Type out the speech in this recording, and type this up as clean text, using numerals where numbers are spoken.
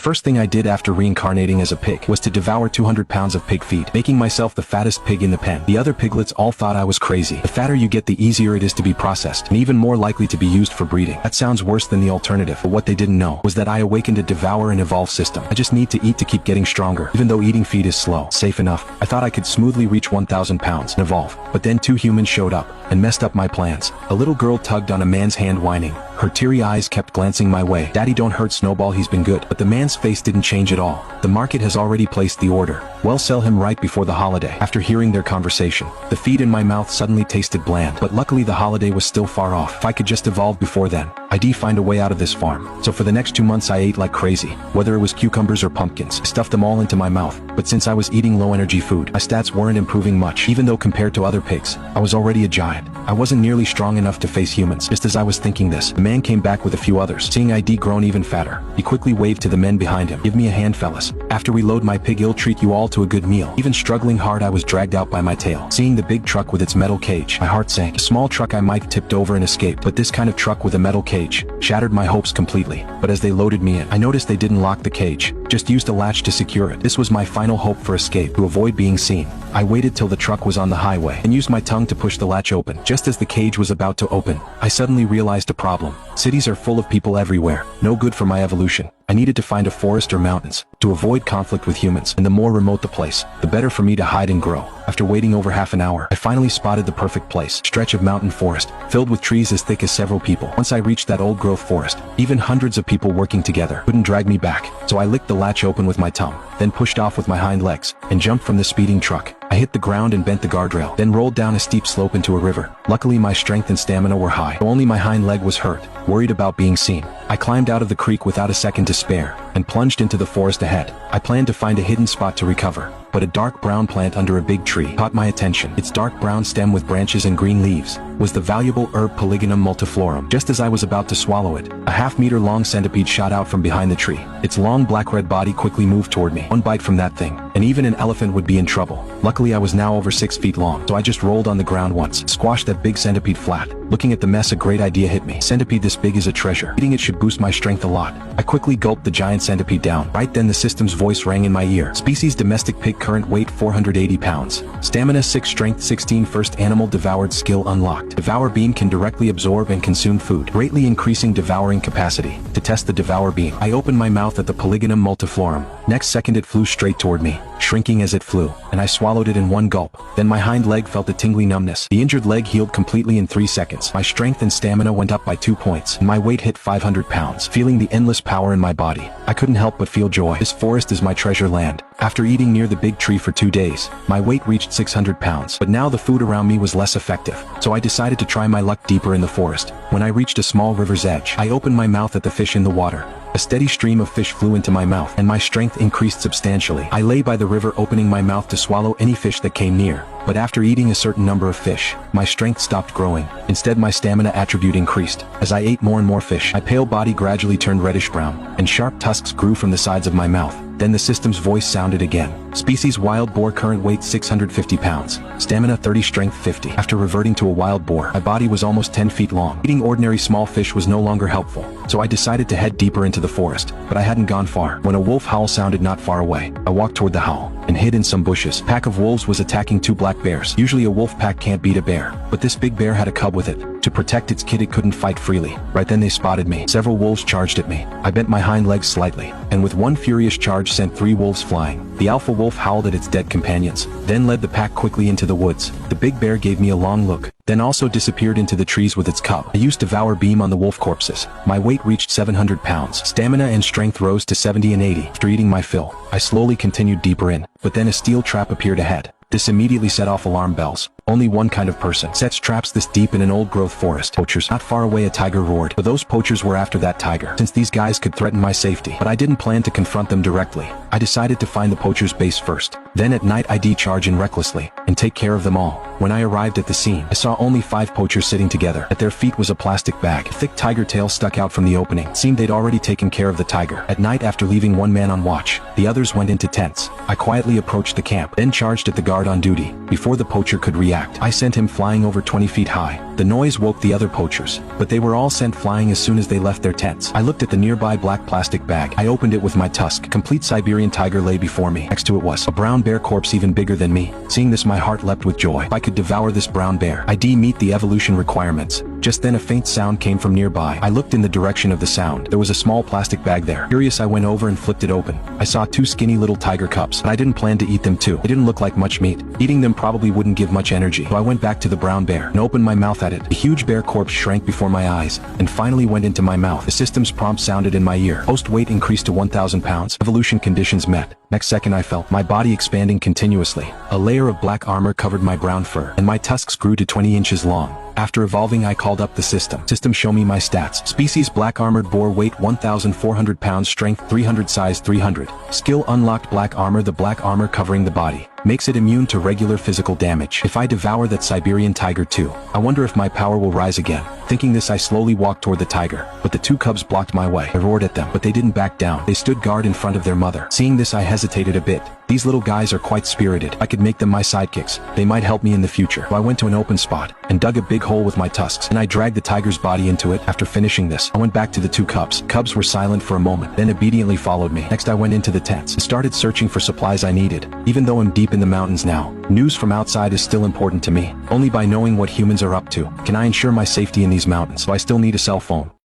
first thing I did after reincarnating as a pig was to devour 200 pounds of pig feet, making myself the fattest pig in the pen. The other piglets all thought I was crazy. The fatter you get, the easier it is to be processed, and even more likely to be used for breeding. That sounds worse than the alternative, but what they didn't know was that I awakened a devour and evolve system. I just need to eat to keep getting stronger. Even though eating feet is slow, safe enough, I thought I could smoothly reach 1,000 pounds and evolve. But then 2 humans showed up and messed up my plans. A little girl tugged on a man's hand whining. Her teary eyes kept glancing my way. "Daddy, don't hurt Snowball, he's been good." But the man's face didn't change at all. "The market has already placed the order. Well, sell him right before the holiday." After hearing their conversation, the feed in my mouth suddenly tasted bland. But luckily the holiday was still far off. If I could just evolve before then, I'd find a way out of this farm. So for the next 2 months I ate like crazy. Whether it was cucumbers or pumpkins, I stuffed them all into my mouth. But since I was eating low energy food, my stats weren't improving much. Even though compared to other pigs, I was already a giant. I wasn't nearly strong enough to face humans. Just as I was thinking this, the man came back with a few others. Seeing I'd grown even fatter, he quickly waved to the men behind him. "Give me a hand, fellas. After we load my pig, I'll treat you all to a good meal." Even struggling hard, I was dragged out by my tail. Seeing the big truck with its metal cage, my heart sank. A small truck I might have tipped over and escaped, but this kind of truck with a metal cage shattered my hopes completely. But as they loaded me in, I noticed they didn't lock the cage, just used a latch to secure it. This was my final hope for escape, to avoid being seen. I waited till the truck was on the highway and used my tongue to push the latch open. Just as the cage was about to open, I suddenly realized a problem. Cities are full of people everywhere, no good for my evolution. I needed to find a forest or mountains to avoid conflict with humans, and the more remote the place, the better for me to hide and grow. After waiting over half an hour, I finally spotted the perfect place. Stretch of mountain forest, filled with trees as thick as several people. Once I reached that old growth forest, even hundreds of people working together couldn't drag me back. So I licked the latch open with my tongue, then pushed off with my hind legs, and jumped from the speeding truck. I hit the ground and bent the guardrail, then rolled down a steep slope into a river. Luckily my strength and stamina were high, so only my hind leg was hurt. Worried about being seen, I climbed out of the creek without a second to spare, and plunged into the forest ahead. I planned to find a hidden spot to recover, but a dark brown plant under a big tree caught my attention. Its dark brown stem with branches and green leaves was the valuable herb Polygonum multiflorum. Just as I was about to swallow it, a half-meter long centipede shot out from behind the tree. Its long black-red body quickly moved toward me. One bite from that thing, and even an elephant would be in trouble. Luckily I was now over 6 feet long, so I just rolled on the ground once, squashed that big centipede flat. Looking at the mess, a great idea hit me. Centipede this big is a treasure. Eating it should boost my strength a lot. I quickly gulped the giant centipede down. Right then the system's voice rang in my ear. Species domestic pig, current weight 480 pounds. Stamina 6, strength 16, first animal devoured skill unlocked. Devour beam can directly absorb and consume food, greatly increasing devouring capacity. To test the devour beam, I opened my mouth at the Polygonum multiflorum. Next second it flew straight toward me, shrinking as it flew, and I swallowed it in one gulp. Then my hind leg felt a tingly numbness. The injured leg healed completely in 3 seconds. My strength and stamina went up by 2 points, and my weight hit 500 pounds. Feeling the endless power in my body, I couldn't help but feel joy. This forest is my treasure land. After eating near the big tree for 2 days, my weight reached 600 pounds. But now the food around me was less effective, so I decided to try my luck deeper in the forest. When I reached a small river's edge, I opened my mouth at the fish in the water. A steady stream of fish flew into my mouth, and my strength increased substantially. I lay by the river opening my mouth to swallow any fish that came near. But after eating a certain number of fish, my strength stopped growing. Instead, my stamina attribute increased. As I ate more and more fish, my pale body gradually turned reddish-brown, and sharp tusks grew from the sides of my mouth. Then the system's voice sounded again. Species wild boar, current weight 650 pounds. Stamina 30, strength 50. After reverting to a wild boar, my body was almost 10 feet long. Eating ordinary small fish was no longer helpful, so I decided to head deeper into the forest. But I hadn't gone far when a wolf howl sounded not far away. I walked toward the howl and hid in some bushes. A pack of wolves was attacking 2 black bears. Usually a wolf pack can't beat a bear, but this big bear had a cub with it. To protect its kid, it couldn't fight freely. Right then they spotted me. Several wolves charged at me. I bent my hind legs slightly, and with one furious charge sent 3 wolves flying. The alpha wolf howled at its dead companions, then led the pack quickly into the woods. The big bear gave me a long look, then also disappeared into the trees with its cub. I used Devour Beam on the wolf corpses. My weight reached 700 pounds. Stamina and strength rose to 70 and 80. After eating my fill, I slowly continued deeper in, but then a steel trap appeared ahead. This immediately set off alarm bells. Only one kind of person sets traps this deep in an old-growth forest. Poachers. Not far away a tiger roared, but those poachers were after that tiger, since these guys could threaten my safety. But I didn't plan to confront them directly. I decided to find the poachers' base first. Then at night I'd charge in recklessly, and take care of them all. When I arrived at the scene, I saw only 5 poachers sitting together. At their feet was a plastic bag. A thick tiger tail stuck out from the opening. It seemed they'd already taken care of the tiger. At night, after leaving one man on watch, The others went into tents. I quietly approached the camp, then charged at the guard on duty. Before the poacher could react, I sent him flying over 20 feet high. The noise woke the other poachers, but they were all sent flying as soon as they left their tents. I looked at the nearby black plastic bag. I opened it with my tusk. Complete Siberian tiger lay before me. Next to it was a brown bear corpse even bigger than me. Seeing this, my heart leapt with joy. If I could devour this brown bear, I'd meet the evolution requirements. Just then a faint sound came from nearby. I looked in the direction of the sound. There was a small plastic bag there. Curious, I went over and flipped it open. I saw 2 skinny little tiger cubs, but I didn't plan to eat them too. They didn't look like much meat. Eating them probably wouldn't give much energy. So I went back to the brown bear and opened my mouth at it. The huge bear corpse shrank before my eyes and finally went into my mouth. The system's prompt sounded in my ear. Host weight increased to 1,000 pounds. Evolution conditions met. Next second I felt my body expanding continuously. A layer of black armor covered my brown fur, and my tusks grew to 20 inches long. After evolving, I called up the system. System, show me my stats. Species black armored boar, weight 1,400 pounds, strength 300, size 300. Skill unlocked, black armor. The black armor covering the body makes it immune to regular physical damage. If I devour that Siberian tiger too, I wonder if my power will rise again. Thinking this, I slowly walked toward the tiger, but the 2 cubs blocked my way. I roared at them, but they didn't back down. They stood guard in front of their mother. Seeing this, I hesitated a bit. These little guys are quite spirited. I could make them my sidekicks. They might help me in the future. So I went to an open spot and dug a big hole with my tusks, and I dragged the tiger's body into it. After finishing this, I went back to the 2 cubs. Cubs were silent for a moment, then obediently followed me. Next, I went into the tents and started searching for supplies I needed. Even though I'm deep in the mountains now, news from outside is still important to me. Only by knowing what humans are up to can I ensure my safety in these mountains. So I still need a cell phone.